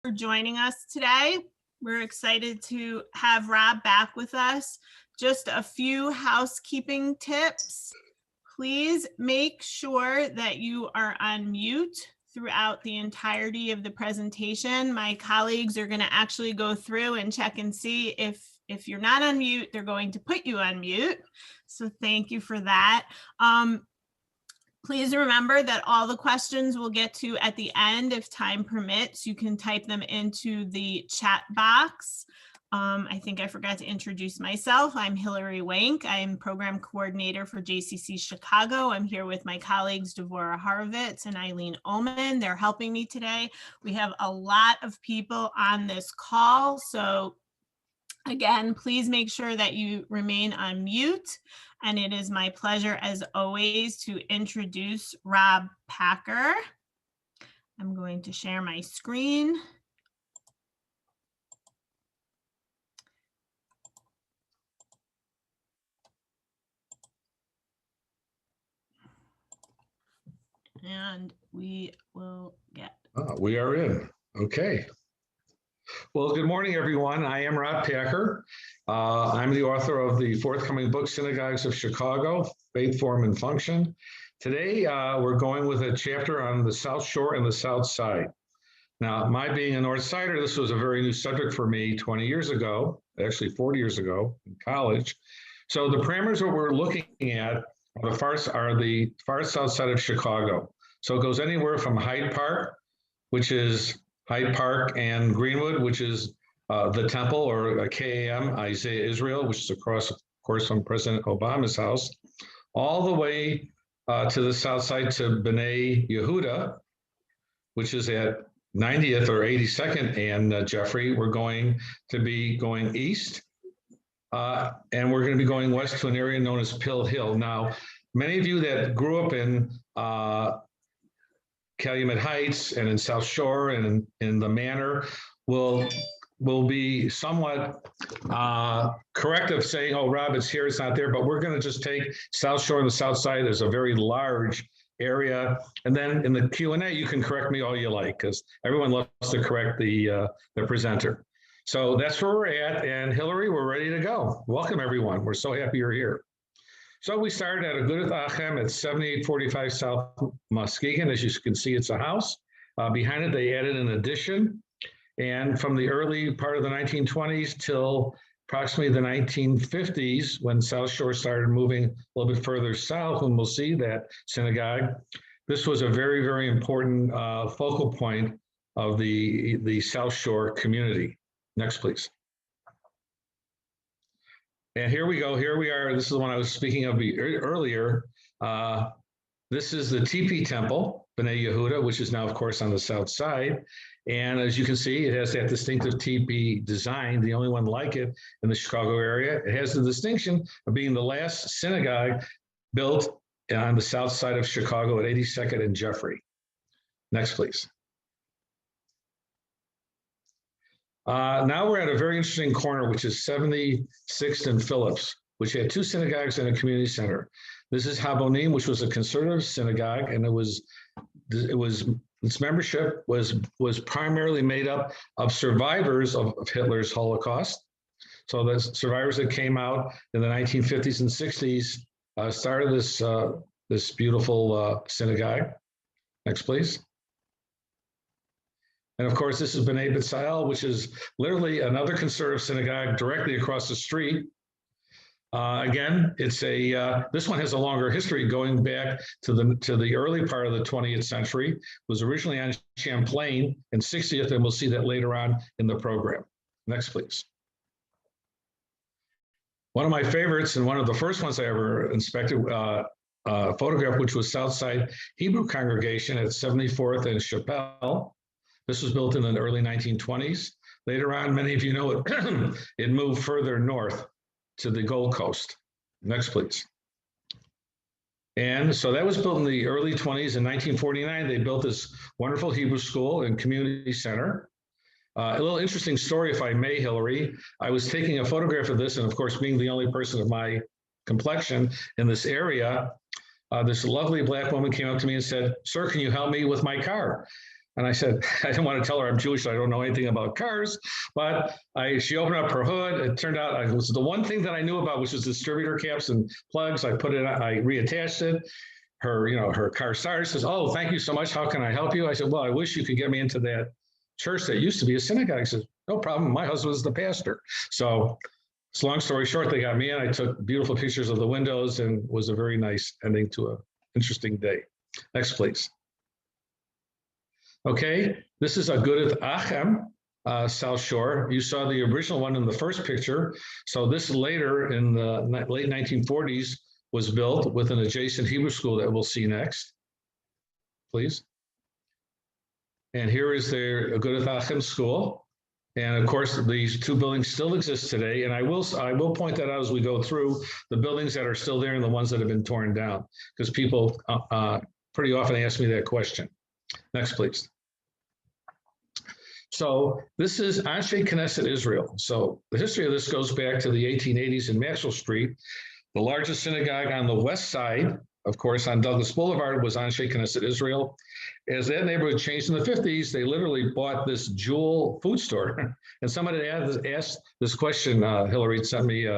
for joining us today. We're excited to have Rob back with us. Just a few housekeeping tips. Please make sure that you are on mute throughout the entirety of the presentation. My colleagues are going to actually go through and check and see if you're not on mute, they're going to put you on mute. So thank you for that. Please remember that all the questions we'll get to at the end. If time permits, you can type them into the chat box. I think I forgot to introduce myself. I'm Hillary Wank. I'm program coordinator for JCC Chicago. I'm here with my colleagues, Devorah Horowitz and Eileen Ullman. They're helping me today. We have a lot of people on this call. So again, please make sure that you remain on mute. And it is my pleasure, as always, to introduce Rob Packer. I'm going to share my screen. And we will get. We are in. Okay. Well, good morning, everyone. I am Rob Packer. I'm the author of the forthcoming book, Synagogues of Chicago, Faith, Form, and Function. Today, we're going with a chapter on the South Shore and the South Side. Now, my being a North Sider, this was a very new subject for me 20 years ago, actually 40 years ago in college. So the parameters that we're looking at are the far south side of Chicago. So it goes anywhere from Hyde Park, which is Hyde Park, and Greenwood, which is the Temple, or KAM, Isaiah Israel, which is across, of course, from President Obama's house, all the way to the south side to Bnei Yehuda, which is at 90th or 82nd and Jeffrey. We're going to be going east, and we're going to be going west to an area known as Pill Hill. Now, many of you that grew up in Calumet Heights and in South Shore and in the Manor will be somewhat corrective, saying, oh, Rob, it's here, it's not there, but we're going to just take South Shore and the South Side. There's a very large area. And then in the Q&A, you can correct me all you like, because everyone loves to correct the presenter. So that's where we're at. And Hillary, we're ready to go. Welcome, everyone. We're so happy you're here. So we started at Agudath Achem at 7845 South Muskegon. As you can see, it's a house. Behind it, they added an addition. And from the early part of the 1920s till approximately the 1950s, when South Shore started moving a little bit further south, and we'll see that synagogue, this was a very, very important focal point of the South Shore community. Next, please. And here we go. Here we are. This is the one I was speaking of earlier. This is the Teepee Temple, Bnei Yehuda, which is now, of course, on the south side. And as you can see, it has that distinctive teepee design, the only one like it in the Chicago area. It has the distinction of being the last synagogue built on the south side of Chicago at 82nd and Jeffrey. Next, please. Now we're at a very interesting corner, which is 76th and Phillips, which had two synagogues and a community center. This is Habonim, which was a conservative synagogue, and its membership was primarily made up of survivors of Hitler's Holocaust. So the survivors that came out in the 1950s and 60s started this beautiful synagogue. Next, please. And of course, this is Bnei B'Tzael, which is literally another conservative synagogue directly across the street. Again, it's this one has a longer history going back to the early part of the 20th century. It was originally on Champlain and 60th, and we'll see that later on in the program. Next, please. One of my favorites, and one of the first ones I ever inspected, photograph, which was Southside Hebrew congregation at 74th and Chappelle. This was built in the early 1920s. Later on, many of you know it, it moved further north to the Gold Coast. Next, please. And so that was built in the early 20s. In 1949, they built this wonderful Hebrew school and community center. A little interesting story, if I may, Hillary. I was taking a photograph of this, and of course, being the only person of my complexion in this area, this lovely Black woman came up to me and said, "Sir, can you help me with my car?" And I said, I didn't want to tell her I'm Jewish, so I don't know anything about cars. But she opened up her hood. It turned out it was the one thing that I knew about, which was distributor caps and plugs. I reattached it. Her car started. Says, "Oh, thank you so much. How can I help you?" I said, "Well, I wish you could get me into that church that used to be a synagogue." He says, "No problem. My husband's the pastor." So, long story short, they got me in. I took beautiful pictures of the windows, and it was a very nice ending to an interesting day. Next, please. Okay, this is Agudath Achem, South Shore. You saw the original one in the first picture. So this later in the late 1940s was built with an adjacent Hebrew school that we'll see next, please. And here is their Agudath Achem school. And of course, these two buildings still exist today. And I will point that out as we go through the buildings that are still there and the ones that have been torn down, because people pretty often ask me that question. Next, please. So this is Ymjc Knesset, Israel. So the history of this goes back to the 1880s in Maxwell Street. The largest synagogue on the west side, of course, on Douglas Boulevard, was Ymjc Knesset, Israel. As that neighborhood changed in the 50s, they literally bought this jewel food store. And somebody asked this question, Hillary sent me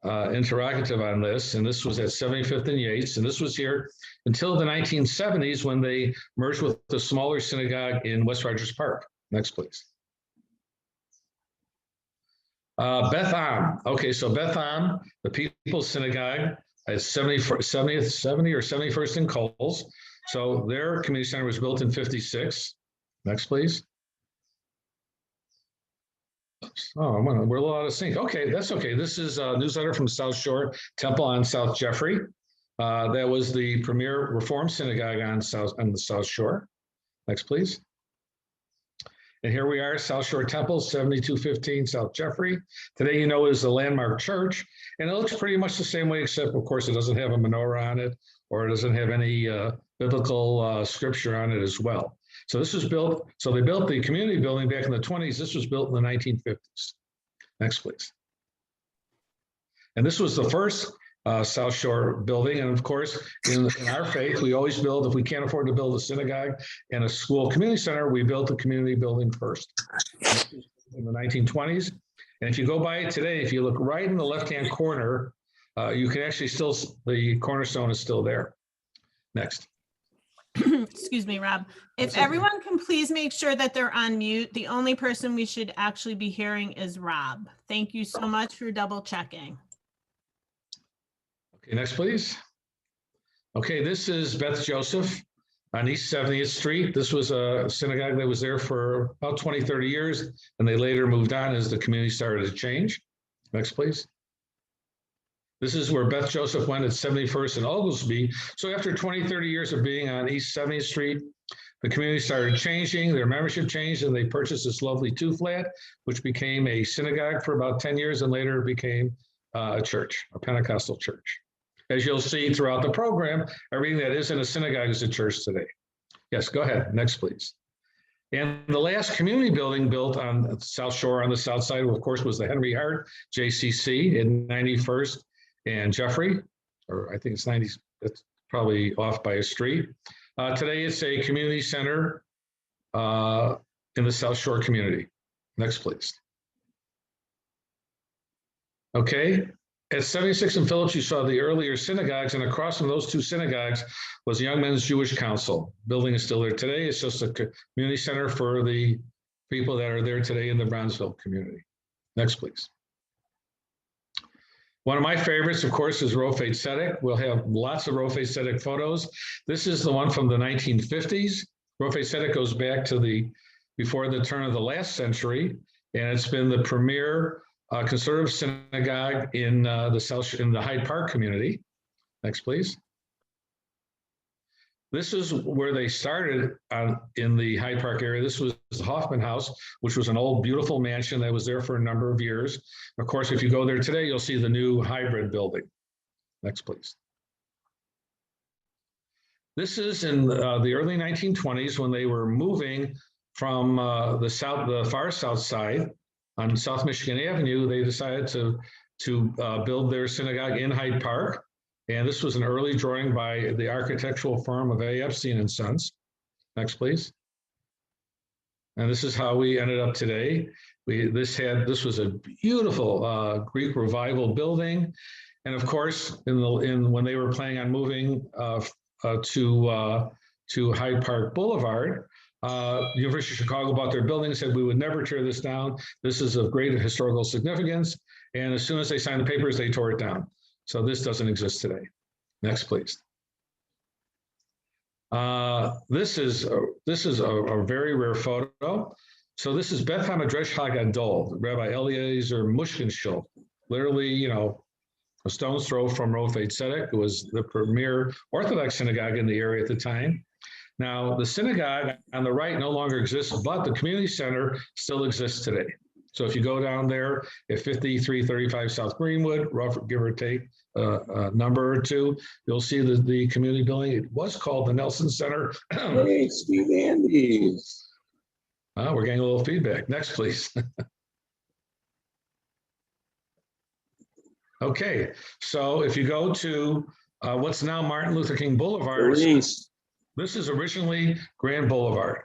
interrogative on this, and this was at 75th and Yates, and this was here until the 1970s when they merged with the smaller synagogue in West Rogers Park. Next, please. Beth Am. Okay, so Beth Am, the People's Synagogue, at 70 or 71st in Coles. So their community center was built in 56. Next, please. Oh, we're a little out of sync. Okay, that's okay. This is a newsletter from South Shore Temple on South Jeffrey. That was the premier Reform synagogue on the South Shore. Next, please. And here we are, South Shore Temple, 7215 South Jeffrey. Today, you know, is the landmark church, and it looks pretty much the same way, except, of course, it doesn't have a menorah on it, or it doesn't have any biblical scripture on it as well. So this was built, so they built the community building back in the 20s. This was built in the 1950s. Next, please. And this was the first South Shore building. And of course, in our faith, we always build, if we can't afford to build a synagogue and a school community center, we built the community building first in the 1920s. And if you go by it today, if you look right in the left-hand corner, you can actually still, the cornerstone is still there. Next. Excuse me, Rob. If everyone can please make sure that they're on mute, the only person we should actually be hearing is Rob. Thank you so much for double checking. Okay, next, please. Okay, this is Beth Joseph on East 70th Street. This was a synagogue that was there for about 20, 30 years, and they later moved on as the community started to change. Next, please. This is where Beth Joseph went at 71st and Oglesby. So after 20, 30 years of being on East 70th Street, the community started changing, their membership changed, and they purchased this lovely two-flat, which became a synagogue for about 10 years, and later it became a church, a Pentecostal church. As you'll see throughout the program, everything that isn't a synagogue is a church today. Yes, go ahead. Next, please. And the last community building built on South Shore on the south side, of course, was the Henry Hart JCC in 91st and Jeffrey, or I think it's 90, it's probably off by a street. Today, it's a community center in the South Shore community. Next, please. Okay, at 76 and Phillips, you saw the earlier synagogues, and across from those two synagogues was Young Men's Jewish Council. Building is still there today. It's just a community center for the people that are there today in the Brownsville community. Next, please. One of my favorites, of course, is Rofei Tzedek. We'll have lots of Rofei Tzedek photos. This is the one from the 1950s. Rofei Tzedek goes back to before the turn of the last century, and it's been the premier conservative synagogue in the Hyde Park community. Next, please. This is where they started in the Hyde Park area. This was the Hoffman House, which was an old, beautiful mansion that was there for a number of years. Of course, if you go there today, you'll see the new hybrid building. Next, please. This is in the early 1920s when they were moving from the far south side on South Michigan Avenue. They decided to build their synagogue in Hyde Park. And this was an early drawing by the architectural firm of A. Epstein and Sons. Next, please. And this is how we ended up today. This was a beautiful Greek revival building. And of course, when they were planning on moving to Hyde Park Boulevard, University of Chicago bought their building and said, we would never tear this down. This is of great historical significance. And as soon as they signed the papers, they tore it down. So this doesn't exist today. Next, please. This is a very rare photo. So this is Beth Hamadresh Hagadol, Rabbi Eliezer Mushkinshul, literally, a stone's throw from Rofei Tzedek, who was the premier Orthodox synagogue in the area at the time. Now, the synagogue on the right no longer exists, but the community center still exists today. So if you go down there at 5335 South Greenwood, give or take a number or two, you'll see the community building. It was called the Nelson Center. Hey, Steve Andes. We're getting a little feedback. Next, please. Okay, so if you go to what's now Martin Luther King Boulevard, this is originally Grand Boulevard.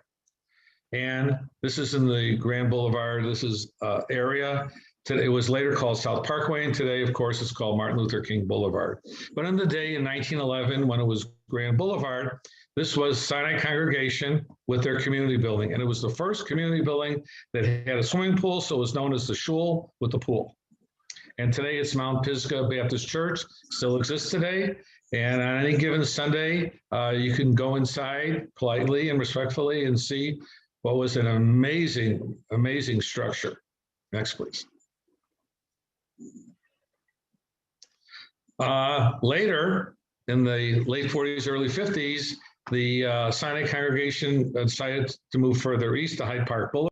And this is in the Grand Boulevard. This is area. It was later called South Parkway, and today, of course, it's called Martin Luther King Boulevard. But in the day in 1911, when it was Grand Boulevard, this was Sinai Congregation with their community building. And it was the first community building that had a swimming pool, so it was known as the shul with the pool. And today it's Mount Pisgah Baptist Church, still exists today. And on any given Sunday, you can go inside politely and respectfully and see what was an amazing, amazing structure. Next, please. Later, in the late 40s, early 50s, the Sinai congregation decided to move further east to Hyde Park Boulevard.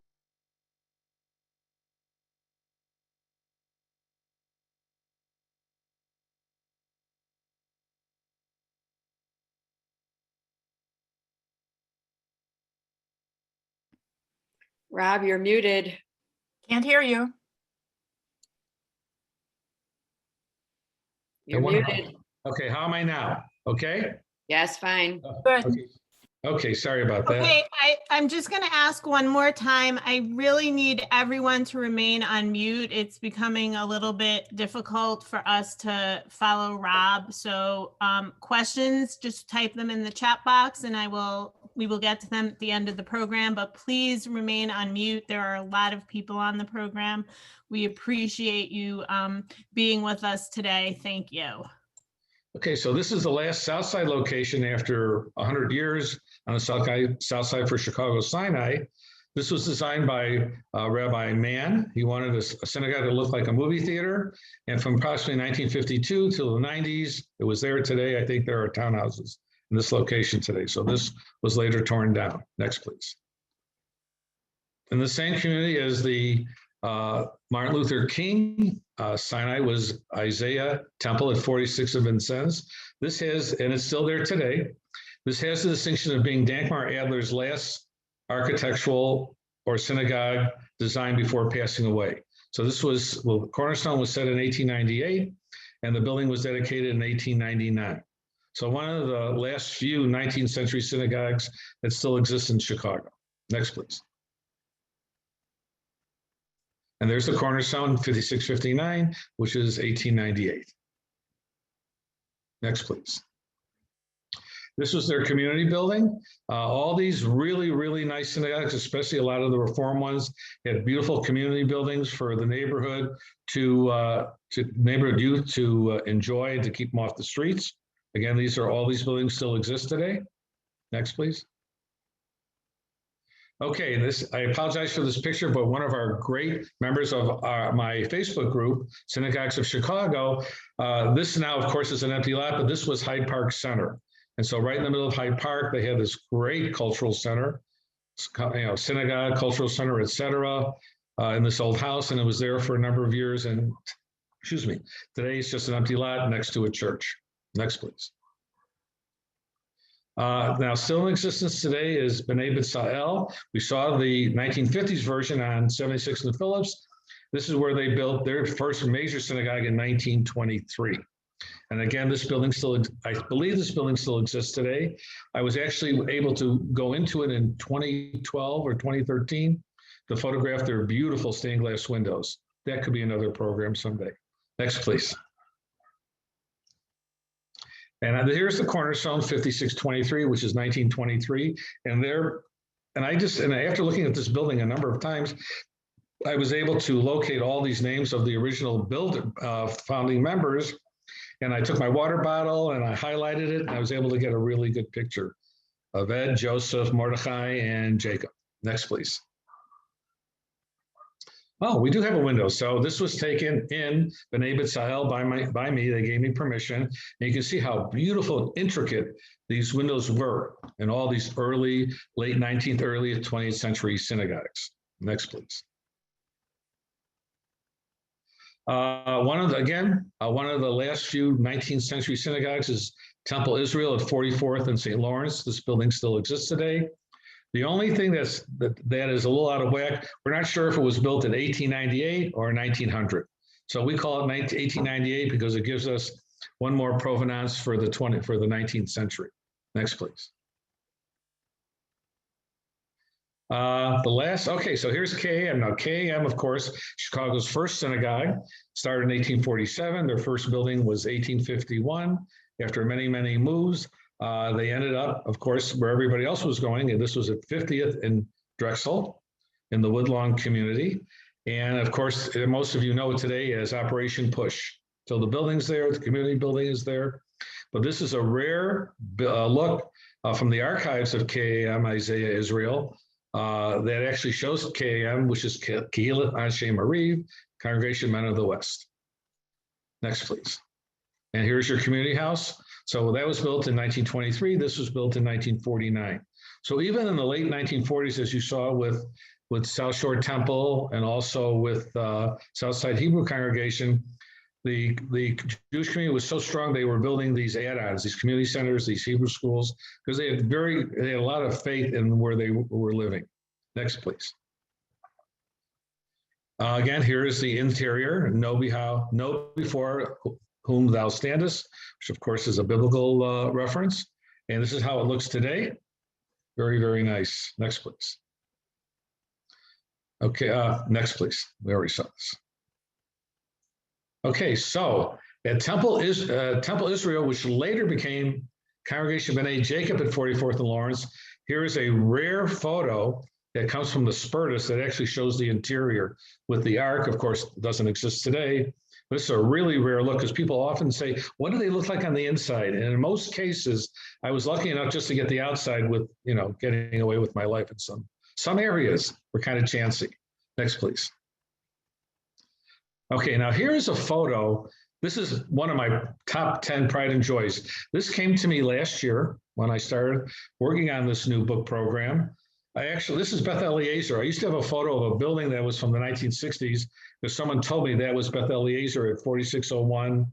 Rob, you're muted. Can't hear you. You're muted. Okay, how am I now? Okay? Yes, fine. Good. Okay, sorry about that. Okay, I'm just going to ask one more time. I really need everyone to remain on mute. It's becoming a little bit difficult for us to follow Rob. So questions, just type them in the chat box and we will get to them at the end of the program, but please remain on mute. There are a lot of people on the program. We appreciate you being with us today. Thank you. Okay, so this is the last Southside location after 100 years on the South Side for Chicago Sinai. This was designed by Rabbi Mann. He wanted a synagogue that looked like a movie theater. And from approximately 1952 till the 90s, it was there today. I think there are townhouses in this location today. So this was later torn down. Next, please. In the same community as the Martin Luther King Sinai was Isaiah Temple at 46 of Vincennes. This has, and it's still there today, this has the distinction of being Dankmar Adler's last architectural or synagogue designed before passing away. So this was, well, the cornerstone was set in 1898 and the building was dedicated in 1899. So one of the last few 19th century synagogues that still exists in Chicago. Next, please. And there's the cornerstone, 5659, which is 1898. Next, please. This was their community building. All these really, really nice synagogues, especially a lot of the Reform ones, had beautiful community buildings for the neighborhood to neighborhood youth to enjoy and to keep them off the streets. Again, all these buildings still exist today. Next, please. Okay, I apologize for this picture, but one of our great members of my Facebook group, Synagogues of Chicago, this now, of course, is an empty lot, but this was Hyde Park Center. And so right in the middle of Hyde Park, they had this great cultural center, synagogue, cultural center, et cetera, in this old house. And it was there for a number of years. And, excuse me, today it's just an empty lot next to a church. Next, please. Now, still in existence today is Bane B'Tsalel. We saw the 1950s version on 76th and Phillips. This is where they built their first major synagogue in 1923. And again, this building still, I believe this building still exists today. I was actually able to go into it in 2012 or 2013 to photograph their beautiful stained glass windows. That could be another program someday. Next, please. And here's the cornerstone, 5623, which is 1923. And after looking at this building a number of times, I was able to locate all these names of the original founding members. And I took my water bottle and I highlighted it, and I was able to get a really good picture of Ed, Joseph, Mordechai, and Jacob. Next, please. Oh, we do have a window. So this was taken in B'nai B'Tzahel by me. They gave me permission. And you can see how beautiful and intricate these windows were in all these late 19th, early 20th century synagogues. Next, please. One of the last few 19th century synagogues is Temple Israel at 44th and St. Lawrence. This building still exists today. The only thing that is a little out of whack, we're not sure if it was built in 1898 or 1900. So we call it 1898 because it gives us one more provenance for the 19th century. Next, please. So here's KAM. Now KAM, of course, Chicago's first synagogue, started in 1847. Their first building was 1851. After many, many moves, they ended up, of course, where everybody else was going, and this was at 50th and Drexel in the Woodlawn community. And of course, most of you know it today as Operation Push. So the building's there, the community building is there. But this is a rare look from the archives of KAM, Isaiah Israel, that actually shows KAM, which is Kihilith Anshe Mariv, Congregation Men of the West. Next, please. And here's your community house. So that was built in 1923. This was built in 1949. So even in the late 1940s, as you saw with South Shore Temple and also with Southside Hebrew Congregation, the Jewish community was so strong they were building these add-ons, these community centers, these Hebrew schools, because they had a lot of faith in where they were living. Next, please. Again, here is the interior. Know before whom thou standest, which of course is a biblical reference. And this is how it looks today. Very, very nice. Next, please. Okay, next, please. We already saw this. Okay, so at Temple Israel, which later became Congregation B'nai Jacob at 44th and Lawrence, here is a rare photo that comes from the Spertus that actually shows the interior with the ark. Of course, it doesn't exist today. This is a really rare look because people often say, what do they look like on the inside? And in most cases, I was lucky enough just to get the outside with, getting away with my life in some areas were kind of chancy. Next, please. Okay, now here's a photo. This is one of my top 10 pride and joys. This came to me last year when I started working on this new book program. This is Beth Eliezer. I used to have a photo of a building that was from the 1960s because someone told me that was Beth Eliezer at 4601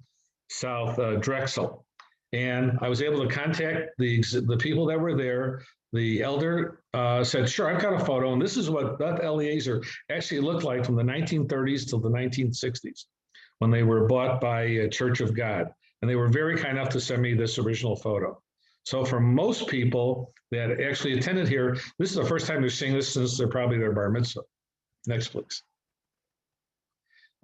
South Drexel. And I was able to contact the people that were there. The elder said, sure, I've got a photo. And this is what Beth Eliezer actually looked like from the 1930s till the 1960s when they were bought by Church of God. And they were very kind enough to send me this original photo. So for most people that actually attended here, this is the first time they're seeing this since they're probably their bar mitzvah. Next, please.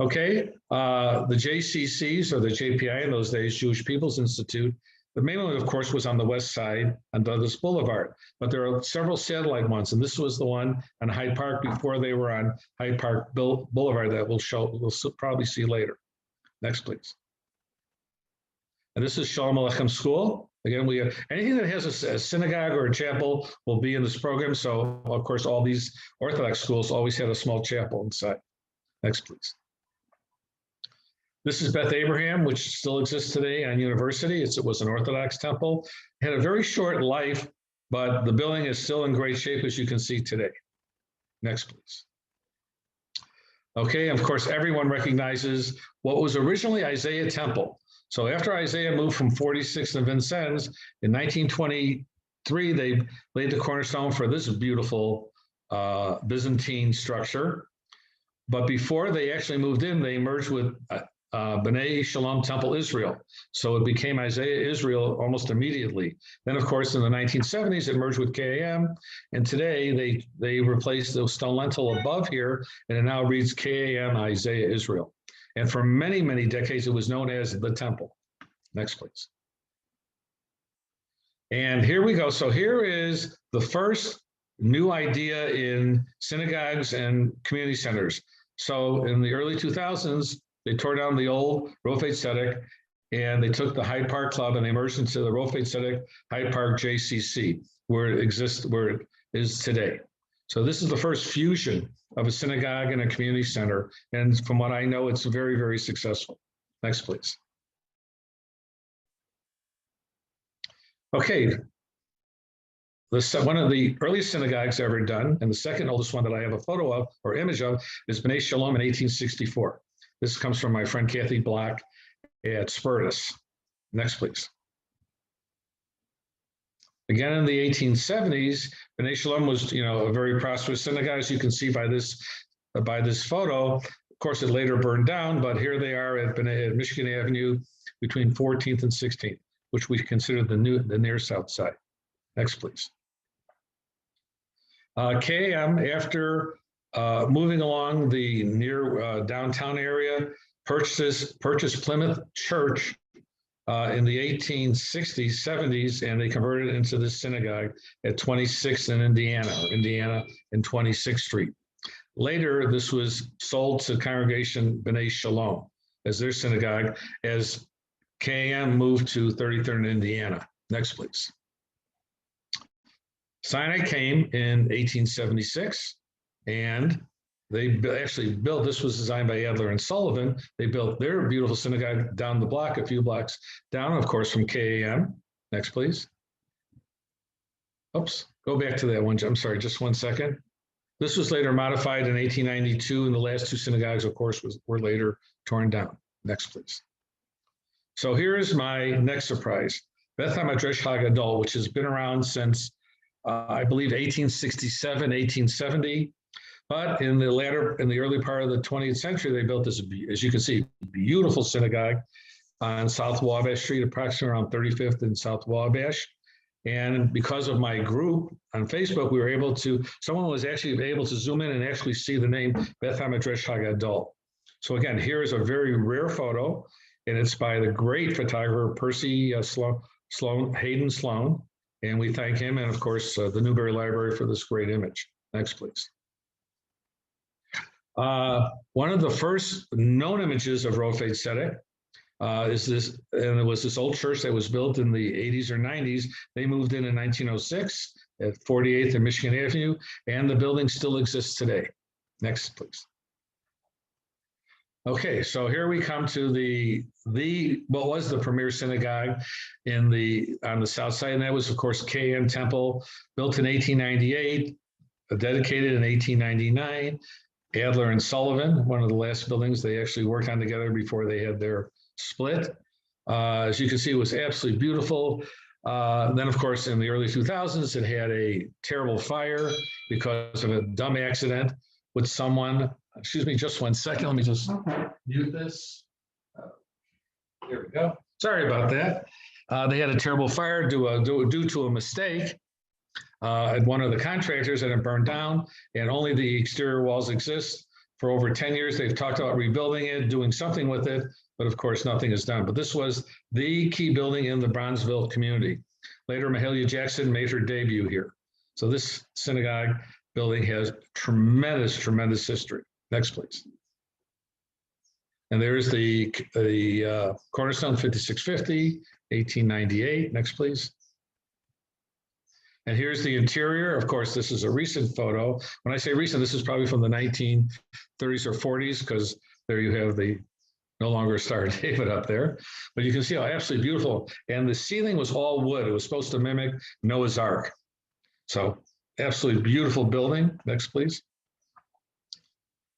Okay, the JCCs, or the JPI in those days, Jewish People's Institute, the main one, of course, was on the west side on Douglas Boulevard, but there are several satellite ones, and this was the one on Hyde Park before they were on Hyde Park Boulevard that we'll probably see later. Next, please. And this is Shalom Aleichem School. Again, we have anything that has a synagogue or a chapel will be in this program. So, of course, all these Orthodox schools always had a small chapel inside. Next, please. This is Beth Abraham, which still exists today on University. It was an Orthodox temple. It had a very short life, but the building is still in great shape, as you can see today. Next, please. Okay, of course, everyone recognizes what was originally Isaiah Temple. So after Isaiah moved from 46 to Vincennes, in 1923, they laid the cornerstone for this beautiful Byzantine structure. But before they actually moved in, they merged with B'nai Shalom Temple Israel. So it became Isaiah Israel almost immediately. Then, of course, in the 1970s, it merged with KAM. And today they replaced the stone lintel above here, and it now reads KAM Isaiah Israel. And for many, many decades, it was known as the temple. Next, please. And here we go. So here is the first new idea in synagogues and community centers. So in the early 2000s, they tore down the old Rofei Tzedek, and they took the Hyde Park Club and they merged into the Rofei Tzedek Hyde Park JCC, where it is today. So this is the first fusion of a synagogue and a community center. And from what I know, it's very, very successful. Next, please. Okay. One of the earliest synagogues ever done, and the second oldest one that I have a photo of or image of, is B'nai Shalom in 1864. This comes from my friend Kathy Block at Spertus. Next, please. Again, in the 1870s, B'nai Shalom was, a very prosperous synagogue, as you can see by this photo. Of course, it later burned down, but here they are at Michigan Avenue between 14th and 16th, which we consider the near Southside. Next, please. KAM, after moving along the near downtown area, purchased Plymouth Church in the 1860s, 70s, and they converted it into this synagogue at 26th and Indiana and 26th Street. Later, this was sold to Congregation B'nai Shalom as their synagogue, as KAM moved to 33rd and Indiana. Next, please. Sinai came in 1876, and they actually built, this was designed by Adler and Sullivan. They built their beautiful synagogue down the block, a few blocks down, of course, from KAM. Next, please. Oops, go back to that one. I'm sorry, just one second. This was later modified in 1892, and the last two synagogues, of course, were later torn down. Next, please. So here is my next surprise. Beth HaMadrash HaGadol, which has been around since I believe 1867, 1870. But in the early part of the 20th century, they built this, as you can see, beautiful synagogue on South Wabash Street, approximately around 35th and South Wabash. And because of my group on Facebook, someone was actually able to zoom in and actually see the name Beth HaMadrash HaGadol. So again, here is a very rare photo, and it's by the great photographer, Percy Hayden Sloan. And we thank him, and of course, the Newberry Library for this great image. Next, please. One of the first known images of Rofei Tzedek is this, and it was this old church that was built in the 80s or 90s. They moved in 1906 at 48th and Michigan Avenue, and the building still exists today. Next, please. Okay, so here we come to what was the premier synagogue on the south side, and that was, of course, KAM Temple, built in 1898, dedicated in 1899. Adler and Sullivan, one of the last buildings they actually worked on together before they had their split. As you can see, it was absolutely beautiful. Then, of course, in the early 2000s, it had a terrible fire because of a dumb accident with someone. Excuse me, just one second. Let me just mute this. There we go. Sorry about that. They had a terrible fire due to a mistake at one of the contractors, and it burned down, and only the exterior walls exist. For over 10 years, they've talked about rebuilding it, doing something with it, but of course, nothing is done. But this was the key building in the Bronzeville community. Later, Mahalia Jackson made her debut here. So this synagogue building has tremendous, tremendous history. Next, please. And there's the Cornerstone 5650, 1898. Next, please. And here's the interior. Of course, this is a recent photo. When I say recent, this is probably from the 1930s or 40s, because there you have the no longer Star of David up there. But you can see how absolutely beautiful. And the ceiling was all wood. It was supposed to mimic Noah's Ark. So absolutely beautiful building. Next, please.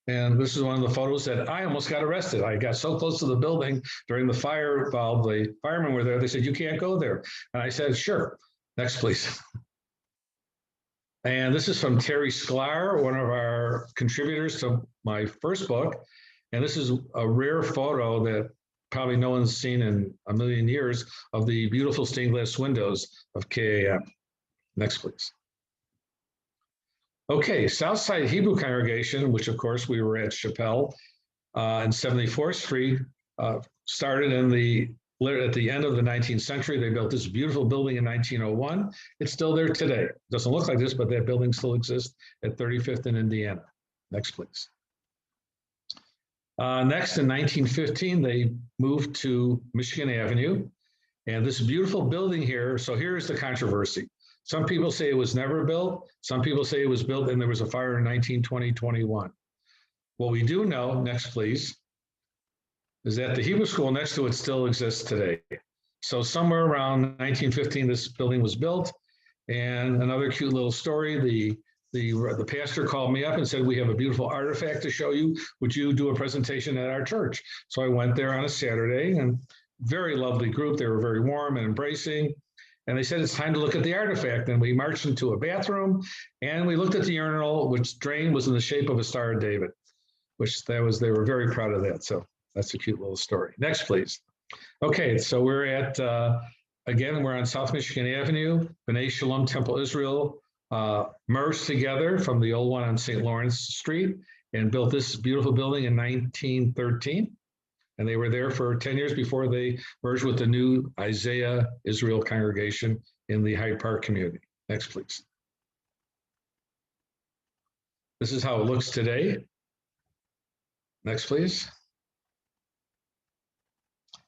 And this is one of the photos that I almost got arrested. I got so close to the building during the fire while the firemen were there. They said, "You can't go there." And I said, "Sure." Next, please. And this is from Terry Sklar, one of our contributors to my first book. And this is a rare photo that probably no one's seen in a million years of the beautiful stained glass windows of KAM. Next, please. Okay, Southside Hebrew congregation, which of course we were at Chappelle and 74th Street, started at the end of the 19th century. They built this beautiful building in 1901. It's still there today. It doesn't look like this, but that building still exists at 35th and Indiana. Next, please. Next, in 1915, they moved to Michigan Avenue. And this beautiful building here, so here's the controversy. Some people say it was never built. Some people say it was built and there was a fire in 1920-21. What we do know, next please, is that the Hebrew school next to it still exists today. So somewhere around 1915, this building was built. And another cute little story, the pastor called me up and said, we have a beautiful artifact to show you. Would you do a presentation at our church? So I went there on a Saturday, and very lovely group. They were very warm and embracing. And they said, it's time to look at the artifact. And we marched into a bathroom and we looked at the urinal, which drain was in the shape of a Star of David, they were very proud of that. So that's a cute little story. Next, please. Okay, so we're at, again, we're on South Michigan Avenue, B'nai Shalom Temple Israel merged together from the old one on St. Lawrence Street and built this beautiful building in 1913. And they were there for 10 years before they merged with the new Isaiah Israel congregation in the Hyde Park community. Next, please. This is how it looks today. Next, please.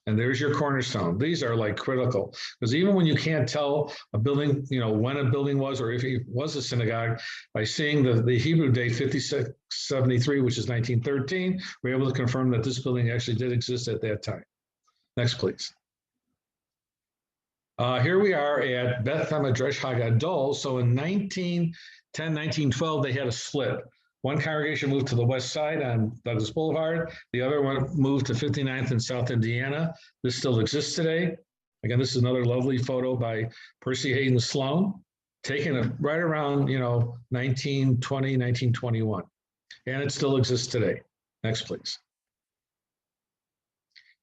And there's your cornerstone. These are like critical, because even when you can't tell a building, when a building was, or if it was a synagogue, by seeing the Hebrew date 5673, which is 1913, we're able to confirm that this building actually did exist at that time. Next, please. Here we are at Beth Hamadresh Hagadol. So in 1910, 1912, they had a split. One congregation moved to the west side on Douglas Boulevard. The other one moved to 59th and South Indiana. This still exists today. Again, this is another lovely photo by Percy Hayden Sloan, taken right around 1920, 1921. And it still exists today. Next, please.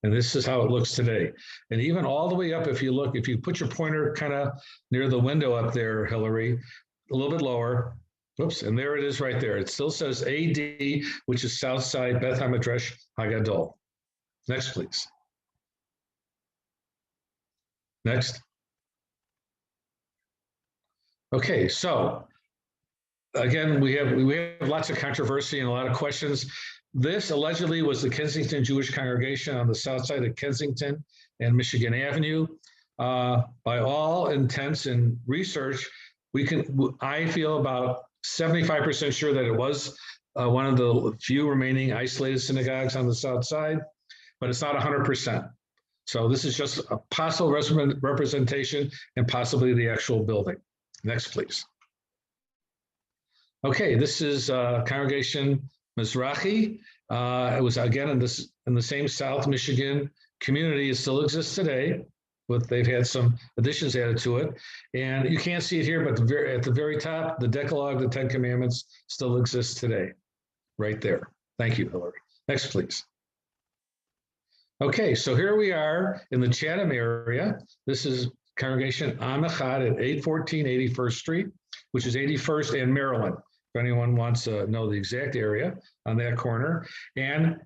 And this is how it looks today. And even all the way up, if you put your pointer kind of near the window up there, Hillary, a little bit lower. Oops, and there it is right there. It still says AD, which is Southside Beth Hamadresh Hagadol. Next, please. Next. Okay, so again, we have lots of controversy and a lot of questions. This allegedly was the Kensington Jewish congregation on the south side of Kensington and Michigan Avenue. By all intents and research, I feel about 75% sure that it was one of the few remaining isolated synagogues on the south side, but it's not 100%. So this is just a possible representation and possibly the actual building. Next, please. Okay, this is Congregation Mizrahi. It was again in the same South Michigan community. It still exists today. But they've had some additions added to it. And you can't see it here, but at the very top, the Decalogue, the 10 Commandments still exists today, right there. Thank you, Hillary. Next, please. Okay, so here we are in the Chatham area. This is Congregation Ymjc at 814 81st Street, which is 81st and Maryland, if anyone wants to know the exact area on that corner. And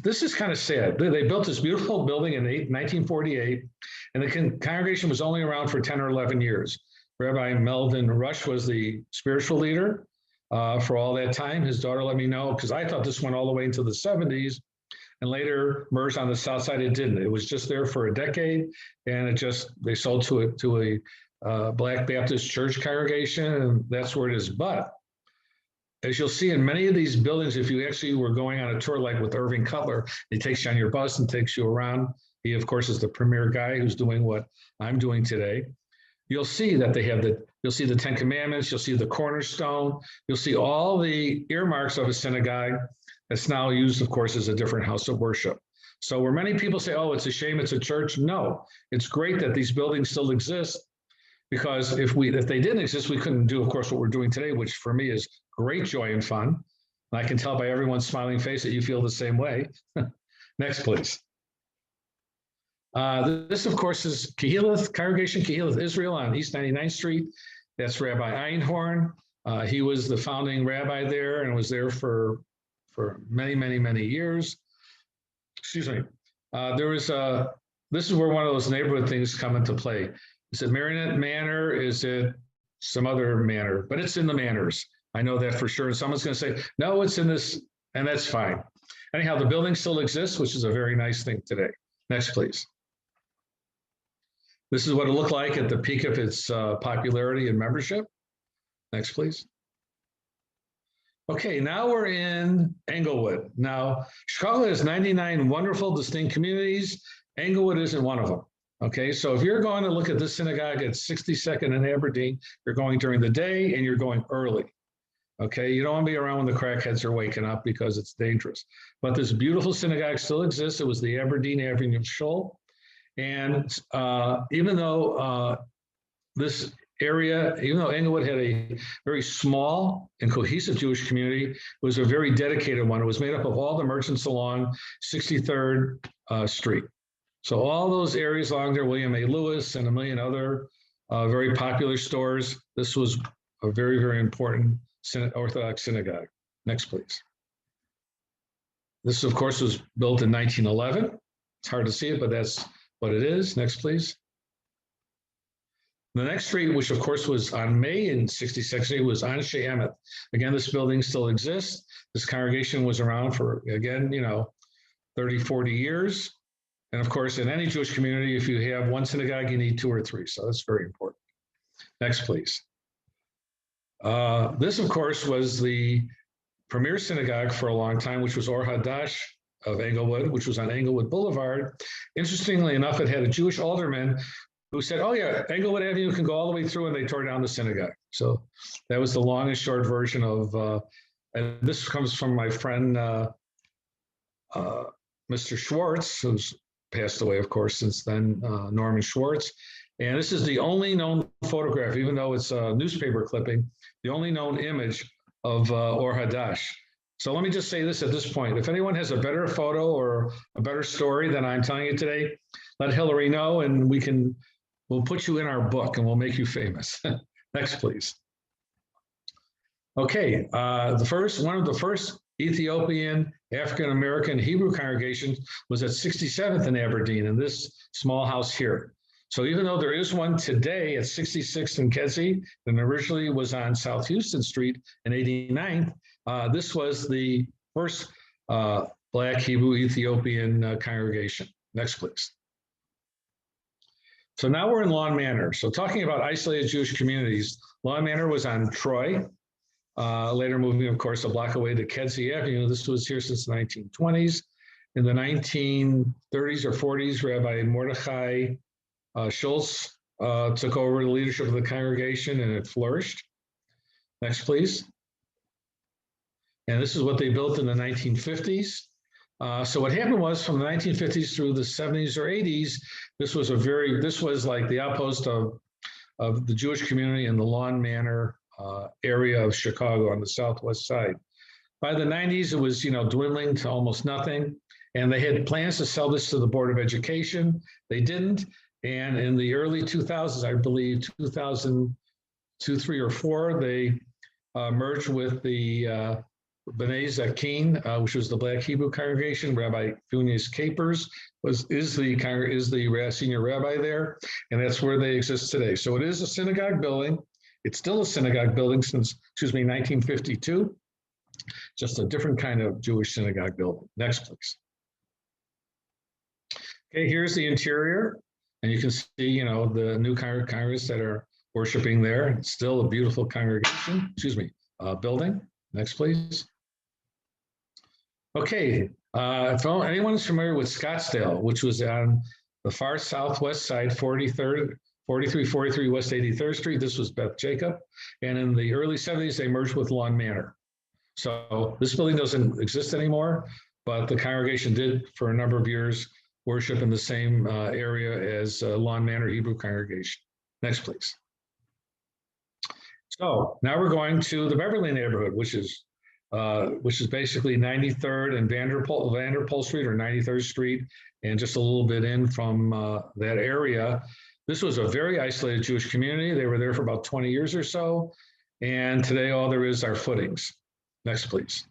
this is kind of sad. They built this beautiful building in 1948, and the congregation was only around for 10 or 11 years. Rabbi Melvin Rush was the spiritual leader for all that time. His daughter let me know, because I thought this went all the way into the 70s, and later merged on the south side. It didn't. It was just there for a decade, and they sold to a Black Baptist church congregation, and that's where it is. But as you'll see in many of these buildings, if you actually were going on a tour like with Irving Cutler, he takes you on your bus and takes you around. He, of course, is the premier guy who's doing what I'm doing today. You'll see that you'll see the 10 Commandments, you'll see the cornerstone, you'll see all the earmarks of a synagogue that's now used, of course, as a different house of worship. So where many people say, oh, it's a shame it's a church, no, it's great that these buildings still exist, because if they didn't exist, we couldn't do, of course, what we're doing today, which for me is great joy and fun. I can tell by everyone's smiling face that you feel the same way. Next, please. This, of course, is Kihilith, Congregation Kihilith Israel on East 99th Street. That's Rabbi Einhorn. He was the founding rabbi there and was there for many, many, many years. Excuse me. This is where one of those neighborhood things come into play. Is it Marionette Manor? Is it some other manor? But it's in the manors. I know that for sure. And someone's going to say, no, it's in this, and that's fine. Anyhow, the building still exists, which is a very nice thing today. Next, please. This is what it looked like at the peak of its popularity and membership. Next, please. Okay, now we're in Englewood. Now, Chicago has 99 wonderful, distinct communities. Englewood isn't one of them. Okay, so if you're going to look at this synagogue at 62nd and Aberdeen, you're going during the day and you're going early. Okay, you don't want to be around when the crackheads are waking up because it's dangerous. But this beautiful synagogue still exists. It was the Aberdeen Avenue Shul. And even though this area, even though Englewood had a very small and cohesive Jewish community, it was a very dedicated one. It was made up of all the merchants along 63rd Street. So all those areas along there, William A. Lewis and a million other very popular stores, this was a very, very important Orthodox synagogue. Next, please. This, of course, was built in 1911. It's hard to see it, but that's what it is. Next, please. The next street, which of course was on May in 66th Street, was Anshe Emet. Again, this building still exists. This congregation was around for, again, 30, 40 years. And of course, in any Jewish community, if you have one synagogue, you need two or three. So that's very important. Next, please. This, of course, was the premier synagogue for a long time, which was Or Hadash of Englewood, which was on Englewood Boulevard. Interestingly enough, it had a Jewish alderman who said, oh yeah, Englewood Avenue can go all the way through, and they tore down the synagogue. So that was the long and short version of, and this comes from my friend, Mr. Schwartz, who's passed away, of course, since then, Norman Schwartz. And this is the only known photograph, even though it's a newspaper clipping, the only known image of Or Hadash. So let me just say this at this point. If anyone has a better photo or a better story than I'm telling you today, let Hillary know, and we'll put you in our book and we'll make you famous. Next, please. Okay, one of the first Ethiopian, African-American Hebrew congregations was at 67th and Aberdeen in this small house here. So even though there is one today at 66th and Kedzie, and originally was on South Houston Street in 89th, this was the first Black Hebrew Ethiopian congregation. Next, please. So now we're in Lawn Manor. So talking about isolated Jewish communities, Lawn Manor was on Troy, later moving, of course, a block away to Kedzie Avenue. This was here since the 1920s. In the 1930s or 40s, Rabbi Mordechai Schultz took over the leadership of the congregation, and it flourished. Next, please. And this is what they built in the 1950s. So what happened was, from the 1950s through the 70s or 80s, this was like the outpost of the Jewish community in the Lawn Manor area of Chicago on the southwest side. By the 90s, it was dwindling to almost nothing, and they had plans to sell this to the Board of Education. They didn't, and in the early 2000s, I believe 2002, 3, or 4, they merged with the B'nai Zakin, which was the Black Hebrew congregation. Rabbi Funes Capers is the senior rabbi there, and that's where they exist today. So it is a synagogue building. It's still a synagogue building since, 1952, just a different kind of Jewish synagogue building. Next, please. Okay, here's the interior, and you can see, the new congregants that are worshiping there. It's still a beautiful congregation, building. Next, please. Okay, if anyone is familiar with Scottsdale, which was on the far southwest side, 4343 West 83rd Street, this was Beth Jacob. And in the early 70s, they merged with Lawn Manor. So this building doesn't exist anymore, but the congregation did, for a number of years, worship in the same area as Lawn Manor Hebrew congregation. Next, please. So now we're going to the Beverly neighborhood, which is which is basically 93rd and Vanderpool Street or 93rd Street, and just a little bit in from that area. This was a very isolated Jewish community. They were there for about 20 years or so. And today all there is are footings. Next, please.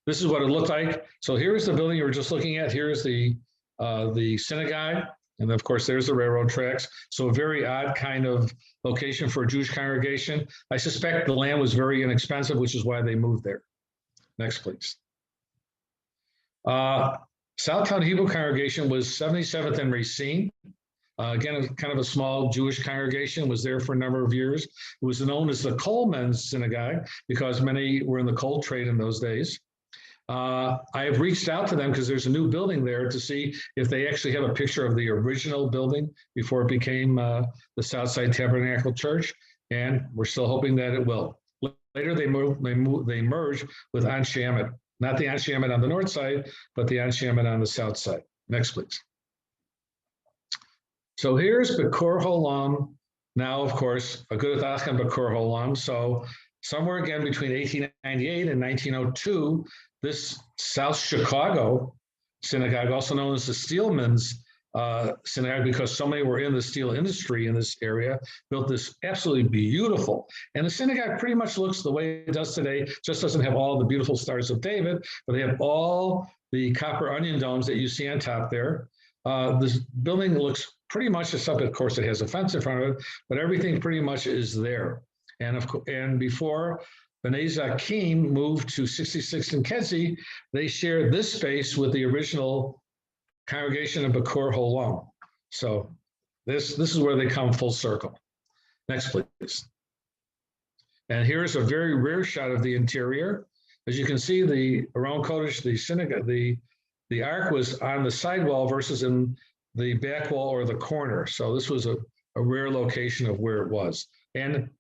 This is what it looked like. So here's the building you were just looking at. Here's the synagogue. And of course, there's the railroad tracks. So a very odd kind of location for a Jewish congregation. I suspect the land was very inexpensive, which is why they moved there. Next, please. Southtown Hebrew congregation was 77th and Racine. Again, kind of a small Jewish congregation, was there for a number of years. It was known as the Coalmen's Synagogue because many were in the coal trade in those days. I have reached out to them because there's a new building there to see if they actually have a picture of the original building before it became the Southside Tabernacle Church, and we're still hoping that it will. Later, they merged with Anshe Emet, not the Anshe Emet on the north side, but the Anshe Emet on the south side. Next, please. So here's Bekur Holam. Now, of course, a good Achim Bekur Holam. So somewhere again between 1898 and 1902, this South Chicago synagogue, also known as the Steelman's synagogue, because so many were in the steel industry in this area, built this absolutely beautiful. And the synagogue pretty much looks the way it does today, just doesn't have all the beautiful Stars of David, but they have all the copper onion domes that you see on top there. This building looks pretty much, except of course it has a fence in front of it, but everything pretty much is there. And before Bnei Zakim moved to 66th and Kedzie, they shared this space with the original congregation of Bekur Holam. So this is where they come full circle. Next, please. And here's a very rare shot of the interior. As you can see, the Aron Kodesh, the synagogue, the ark was on the side wall versus in the back wall or the corner. So this was a rare location of where it was. And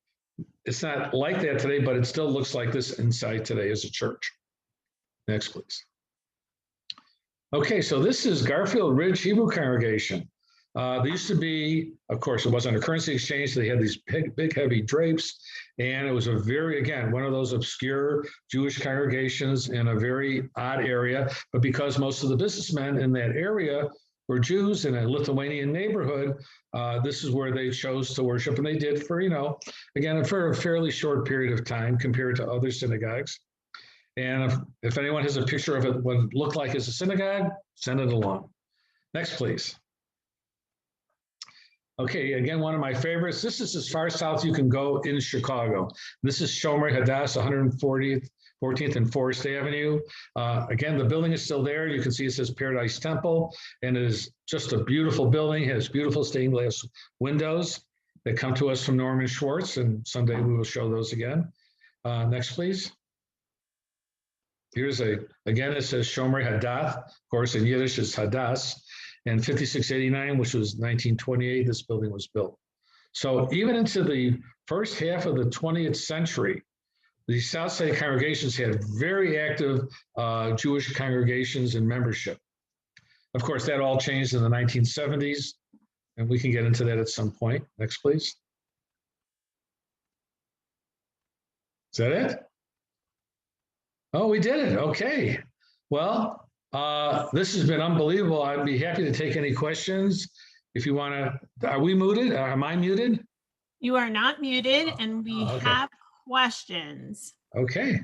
it's not like that today, but it still looks like this inside today as a church. Next, please. Okay, so this is Garfield Ridge Hebrew Congregation. There used to be, of course, it wasn't a currency exchange. So they had these big, heavy drapes. And it was a very, again, one of those obscure Jewish congregations in a very odd area. But because most of the businessmen in that area were Jews in a Lithuanian neighborhood, this is where they chose to worship. And they did for, again, for a fairly short period of time compared to other synagogues. And if anyone has a picture of it, what it looked like as a synagogue, send it along. Next, please. Okay, again, one of my favorites. This is as far south you can go in Chicago. This is Shomer Hadass, 14th and Forest Avenue. Again, the building is still there. You can see it says Paradise Temple, and it is just a beautiful building. It has beautiful stained glass windows that come to us from Norman Schwartz, and someday we will show those again. Next, please. Here's again, it says Shomer Hadath. Of course, in Yiddish, it's Hadass. And 5689, which was 1928, this building was built. So even into the first half of the 20th century, the Southside congregations had very active Jewish congregations and membership. Of course, that all changed in the 1970s, and we can get into that at some point. Next, please. Is that it? Oh, we did it. Okay. Well, this has been unbelievable. I'd be happy to take any questions. If you want to, are we muted? Am I muted? You are not muted, and we have questions. Okay.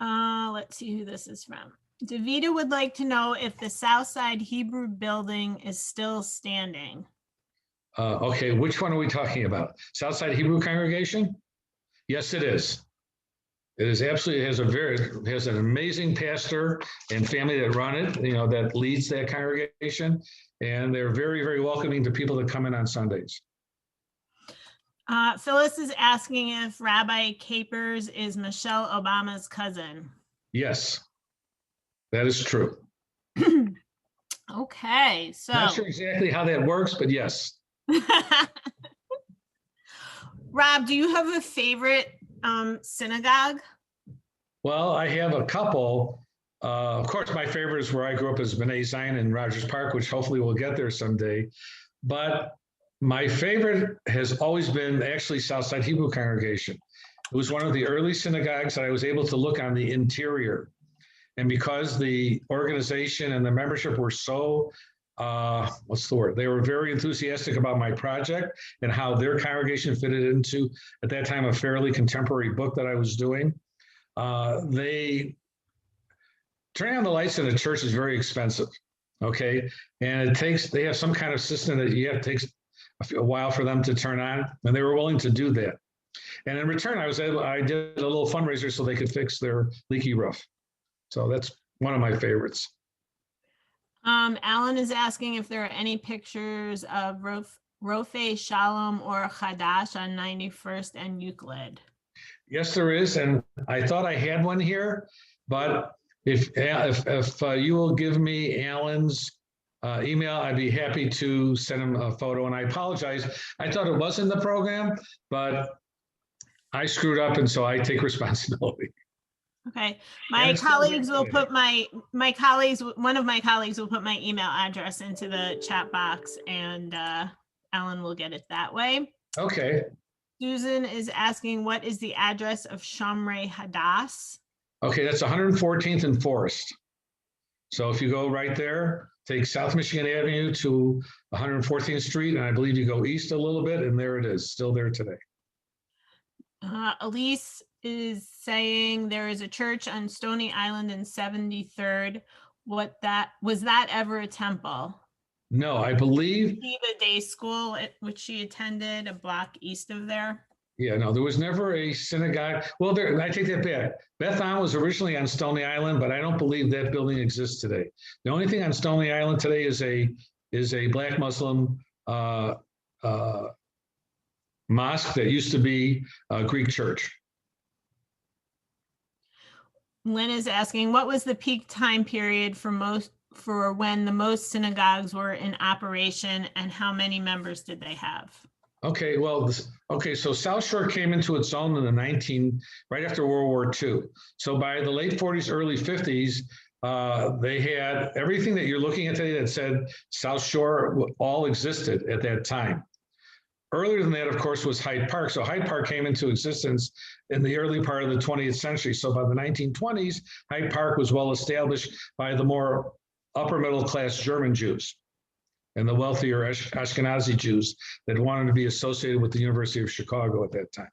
Let's see who this is from. Davida would like to know if the Southside Hebrew building is still standing. Okay, which one are we talking about? Southside Hebrew congregation? Yes, it is. It is absolutely, it has an amazing pastor and family that run it, that leads that congregation. And they're very, very welcoming to people that come in on Sundays. Phyllis is asking if Rabbi Capers is Michelle Obama's cousin. Yes, that is true. Okay, so. Not sure exactly how that works, but yes. Rob, do you have a favorite synagogue? Well, I have a couple. Of course, my favorite is where I grew up, is Bnei Zion in Rogers Park, which hopefully we'll get there someday. But my favorite has always been actually Southside Hebrew congregation. It was one of the early synagogues that I was able to look on the interior. And because the organization and the membership were so, what's the word? They were very enthusiastic about my project and how their congregation fitted into, at that time, a fairly contemporary book that I was doing. They turning on the lights in a church is very expensive. Okay. And they have some kind of system that it takes a while for them to turn on. And they were willing to do that. And in return, I did a little fundraiser so they could fix their leaky roof. So that's one of my favorites. Alan is asking if there are any pictures of Rofe, Shalom, or Chadash on 91st and Euclid. Yes, there is. And I thought I had one here, but if you will give me Alan's email, I'd be happy to send him a photo. And I apologize. I thought it was in the program, but I screwed up. And so I take responsibility. Okay, my colleagues will put one of my colleagues will put my email address into the chat box, and Alan will get it that way. Okay. Susan is asking, what is the address of Shomrei Hadass? Okay, that's 114th and Forest. So if you go right there, take South Michigan Avenue to 114th Street, and I believe you go east a little bit, and there it is, still there today. Elise is saying there is a church on Stony Island in 73rd. Was that ever a temple? No, I believe. The day school at which she attended a block east of there. Yeah, no, there was never a synagogue. Well, I take that back. Beth was originally on Stony Island, but I don't believe that building exists today. The only thing on Stony Island today is a Black Muslim mosque that used to be a Greek church. Lynn is asking, what was the peak time period for when the most synagogues were in operation, and how many members did they have? Okay, so South Shore came into its own in right after World War II. So by the late 40s, early 50s, they had everything that you're looking at today that said South Shore all existed at that time. Earlier than that, of course, was Hyde Park. So Hyde Park came into existence in the early part of the 20th century. So by the 1920s, Hyde Park was well established by the more upper middle class German Jews and the wealthier Ashkenazi Jews that wanted to be associated with the University of Chicago at that time.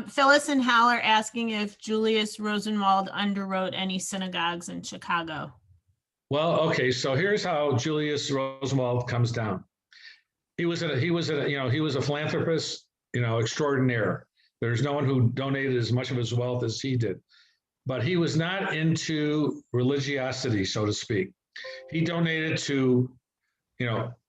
Phyllis and Hal are asking if Julius Rosenwald underwrote any synagogues in Chicago. Well, okay, so here's how Julius Rosenwald comes down. He was a philanthropist, extraordinaire. There's no one who donated as much of his wealth as he did, but he was not into religiosity, so to speak. He donated to,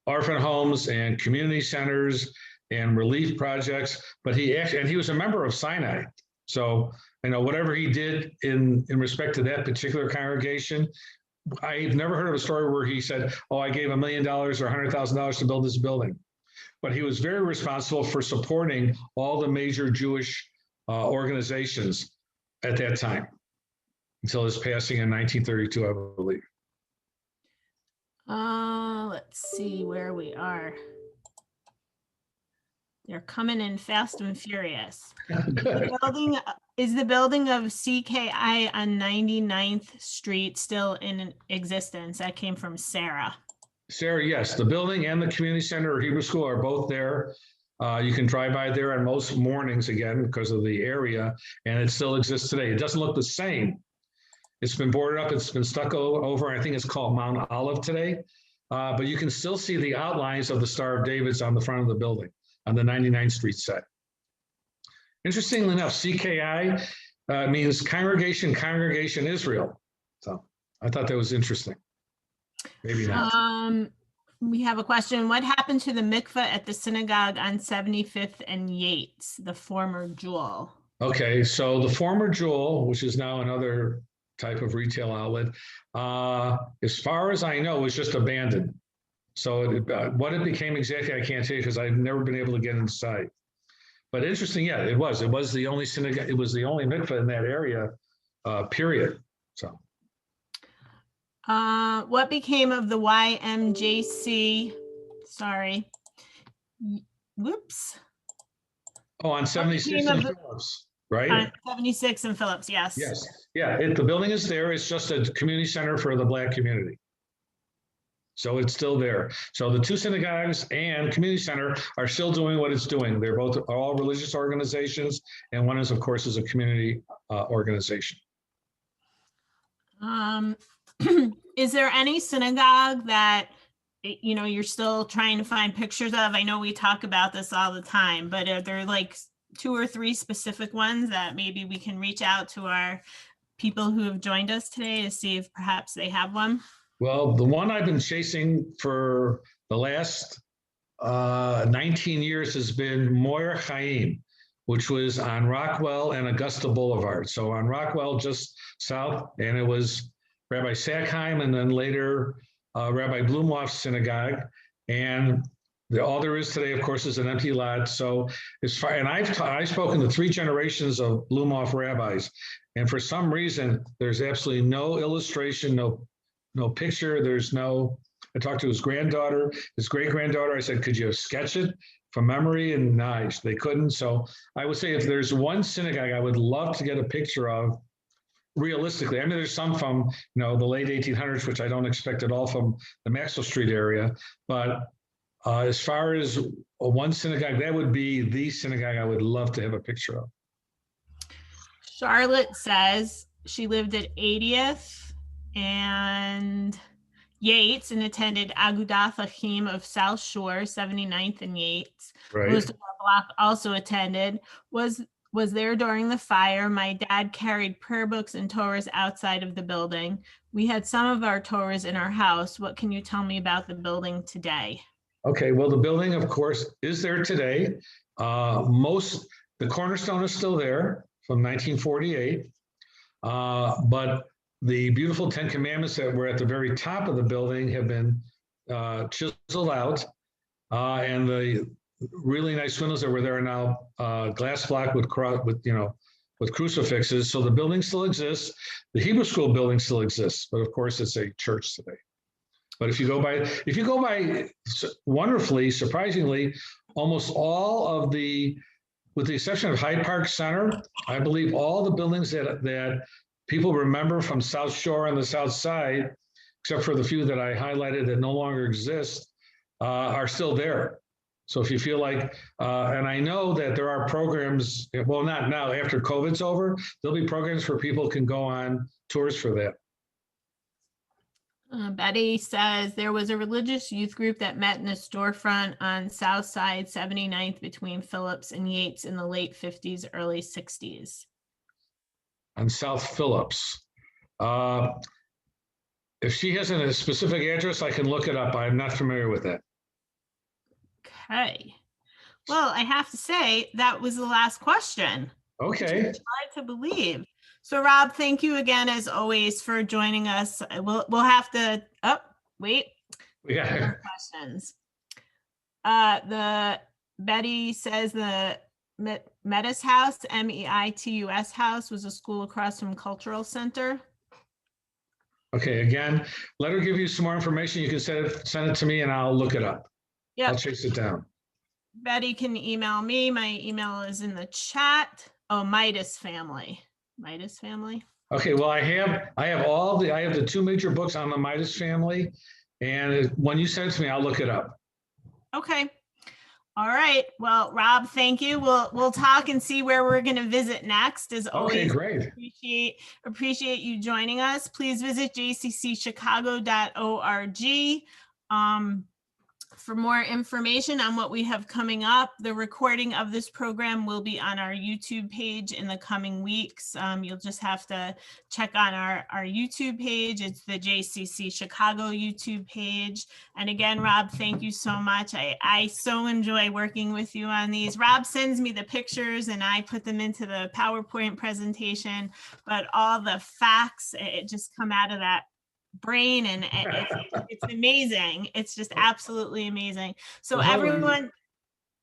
orphan homes and community centers and relief projects, but he was a member of Sinai. So, whatever he did in respect to that particular congregation, I've never heard of a story where he said, oh, I gave $1 million or $100,000 to build this building. But he was very responsible for supporting all the major Jewish organizations at that time until his passing in 1932, I believe. Let's see where we are. They're coming in fast and furious. Is the building of CKI on 99th Street still in existence? That came from Sarah. Sarah, yes. The building and the community center or Hebrew school are both there. You can drive by there on most mornings again because of the area, and it still exists today. It doesn't look the same. It's been boarded up. It's been stuck over. I think it's called Mount Olive today. But you can still see the outlines of the Star of David's on the front of the building on the 99th Street side. Interestingly enough, CKI means Congregation Israel. So I thought that was interesting. Maybe not. We have a question. What happened to the mikvah at the synagogue on 75th and Yates, the former Jewel? Okay, so the former Jewel, which is now another type of retail outlet, as far as I know, was just abandoned. So what it became exactly, I can't tell you because I've never been able to get inside. But interesting, yeah, it was the only synagogue, it was the only mikvah in that area, period. So. What became of the Ymjc? Sorry. Whoops. Oh, on 76 name of and the- Phillips, right? 76 and Phillips, yes. Yes, yeah, the building is there. It's just a community center for the Black community. So it's still there. So the two synagogues and community center are still doing what it's doing. They're both all religious organizations, and one is, of course, is a community organization. Is there any synagogue that, you know, you're still trying to find pictures of? I know we talk about this all the time, but are there like 2 or 3 specific ones that maybe we can reach out to our people who have joined us today to see if perhaps they have one? Well, the one I've been chasing for the last 19 years has been Moyer Chaim, which was on Rockwell and Augusta Boulevard. So on Rockwell, just south, and it was Rabbi Sackheim, and then later Rabbi Blumhoff's synagogue. And all there is today, of course, is an empty lot. So as far, and I've spoken to 3 generations of Blumhoff rabbis, and for some reason, there's absolutely no illustration, no picture. There's no. I talked to his granddaughter, his great-granddaughter. I said, could you sketch it from memory? And no, they couldn't. So I would say if there's one synagogue I would love to get a picture of, realistically, I mean, there's some from, you know, the late 1800s, which I don't expect at all from the Maxwell Street area. But as far as one synagogue, that would be the synagogue I would love to have a picture of. Charlotte says she lived at 80th and Yates and attended Agudath Achim of South Shore, 79th and Yates. Right. Most of our block also attended, was there during the fire. My dad carried prayer books and Torahs outside of the building. We had some of our Torahs in our house. What can you tell me about the building today? Okay, well, the building, of course, is there today. The cornerstone is still there from 1948, but the beautiful 10 Commandments that were at the very top of the building have been chiseled out, and the really nice windows that were there are now glass block with crucifixes. So the building still exists. The Hebrew school building still exists, but of course it's a church today. But if you go by wonderfully, surprisingly, almost all of with the exception of Hyde Park Center, I believe all the buildings that people remember from South Shore and the South Side, except for the few that I highlighted that no longer exist, are still there. So if you feel like, and I know that there are programs, well, not now, after COVID's over, there'll be programs where people can go on tours for that. Betty says there was a religious youth group that met in a storefront on Southside 79th between Phillips and Yates in the late 50s, early 60s. On South Phillips. If she has a specific address, I can look it up. I'm not familiar with that. Okay. Well, I have to say that was the last question. Okay. Hard to believe. So Rob, thank you again, as always, for joining us. We'll have to, wait. We got questions. Betty says the Metis House, MEITUS House, was a school across from Cultural Center. Okay, again, let her give you some more information. You can send it to me and I'll look it up. Yeah. I'll chase it down. Betty can email me. My email is in the chat. Oh, Midas family. Midas family. Okay, well, I have the 2 major books on the Midas family, and when you send it to me, I'll look it up. Okay. All right. Well, Rob, thank you. We'll talk and see where we're going to visit next. As always, okay, great. Appreciate you joining us. Please visit jccchicago.org. For more information on what we have coming up. The recording of this program will be on our YouTube page in the coming weeks. You'll just have to check on our YouTube page. It's the JCC Chicago YouTube page. And again, Rob, thank you so much. I so enjoy working with you on these. Rob sends me the pictures and I put them into the PowerPoint presentation, but all the facts, it just come out of that brain, and it's amazing. It's just absolutely amazing. So everyone,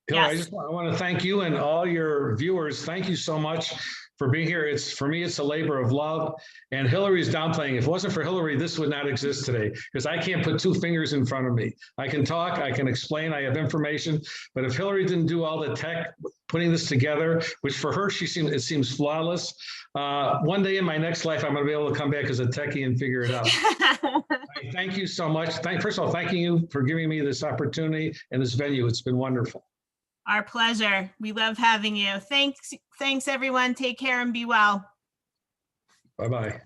Hillary, Yes. I want to thank you and all your viewers. Thank you so much for being here. For me, it's a labor of love. And Hillary's downplaying. If it wasn't for Hillary, this would not exist today because I can't put two fingers in front of me. I can talk, I can explain, I have information. But if Hillary didn't do all the tech, putting this together, which for her, it seems flawless. One day in my next life, I'm going to be able to come back as a techie and figure it out. Thank you so much. First of all, thanking you for giving me this opportunity and this venue. It's been wonderful. Our pleasure. We love having you. Thanks, everyone. Take care and be well. Bye-bye.